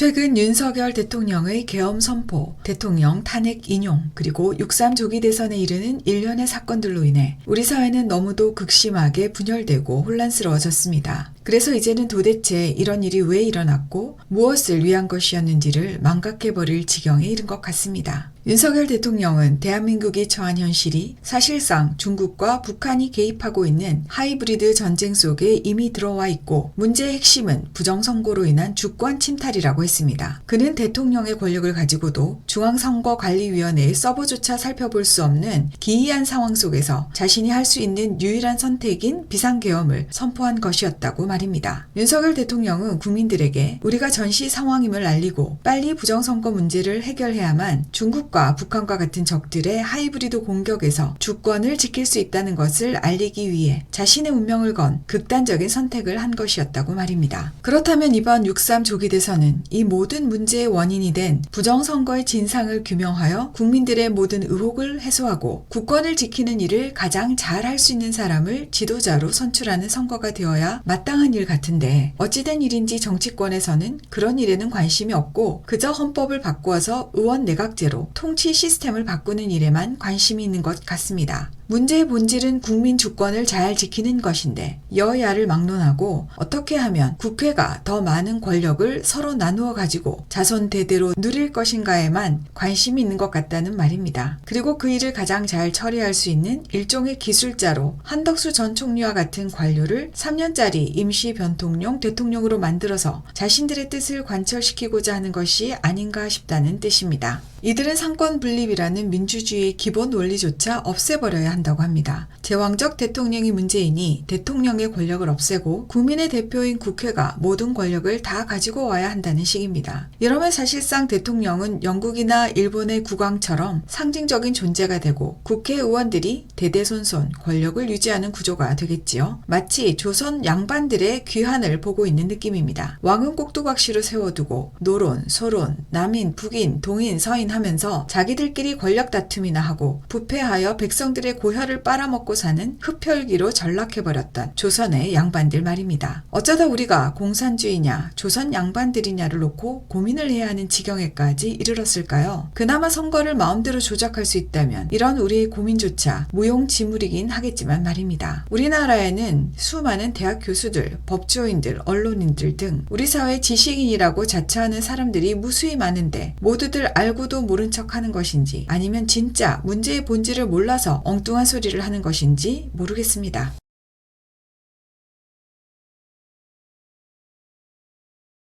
최근 윤석열 대통령의 계엄 선포, 대통령 탄핵 인용, 그리고 6.3 조기 대선에 이르는 일련의 사건들로 인해 우리 사회는 너무도 극심하게 분열되고 혼란스러워졌습니다. 그래서 이제는 도대체 이런 일이 왜 일어났고 무엇을 위한 것이었는지를 망각해버릴 지경에 이른 것 같습니다. 윤석열 대통령은 대한민국이 처한 현실이 사실상 중국과 북한이 개입하고 있는 하이브리드 전쟁 속에 이미 들어와 있고 문제의 핵심은 부정선거로 인한 주권 침탈이라고 했습니다. 그는 대통령의 권력을 가지고도 중앙선거관리위원회의 서버조차 살펴볼 수 없는 기이한 상황 속에서 자신이 할 수 있는 유일한 선택인 비상계엄을 선포한 것이었다고 말입니다. 윤석열 대통령은 국민들에게 우리가 전시 상황임을 알리고 빨리 부정선거 문제를 해결해야만 중국과 북한과 같은 적들의 하이브리드 공격에서 주권을 지킬 수 있다는 것을 알리기 위해 자신의 운명을 건 극단적인 선택을 한 것이었다고 말입니다. 그렇다면 이번 6.3 조기 대선은 이 모든 문제의 원인이 된 부정선거의 진상을 규명하여 국민들의 모든 의혹을 해소하고 국권을 지키는 일을 가장 잘 할 수 있는 사람을 지도자로 선출하는 선거가 되어야 마땅한 일 같은데 어찌된 일인지 정치권에서는 그런 일에는 관심이 없고 그저 헌법을 바꾸어서 의원 내각제로 통치 시스템을 바꾸는 일에만 관심이 있는 것 같습니다. 문제의 본질은 국민 주권을 잘 지키는 것인데 여야를 막론하고 어떻게 하면 국회가 더 많은 권력을 서로 나누어 가지고 자손 대대로 누릴 것인가에만 관심이 있는 것 같다는 말입니다. 그리고 그 일을 가장 잘 처리할 수 있는 일종의 기술자로 한덕수 전 총리와 같은 관료를 3년짜리 임시 변통령 대통령으로 만들어서 자신들의 뜻을 관철시키고자 하는 것이 아닌가 싶다는 뜻입니다. 이들은 상권 분립이라는 민주주의의 기본 원리조차 없애버려야 한다고 합니다. 제왕적 대통령이 문제이니 대통령의 권력을 없애고 국민의 대표인 국회가 모든 권력을 다 가지고 와야 한다는 식입니다. 이러면 사실상 대통령은 영국이나 일본의 국왕처럼 상징적인 존재가 되고 국회의원들이 대대손손 권력을 유지하는 구조가 되겠지요. 마치 조선 양반들의 귀환을 보고 있는 느낌입니다. 왕은 꼭두각시로 세워두고 노론, 소론, 남인, 북인, 동인, 서인 하면서 자기들끼리 권력 다툼이나 하고 부패하여 백성들의 고혈을 빨아먹고 사는 흡혈귀로 전락해버렸던 조선의 양반들 말입니다. 어쩌다 우리가 공산주의냐 조선 양반들이냐를 놓고 고민을 해야 하는 지경에까지 이르렀을까요? 그나마 선거를 마음대로 조작할 수 있다면 이런 우리의 고민조차 무용지물이긴 하겠지만 말입니다. 우리나라에는 수많은 대학 교수들, 법조인들, 언론인들 등 우리 사회 지식인이라고 자처하는 사람들이 무수히 많은데 모두들 알고도 모른 척 하는 것인지 아니면 진짜 문제의 본질을 몰라서 엉뚱한 소리를 하는 것인지 모르겠습니다.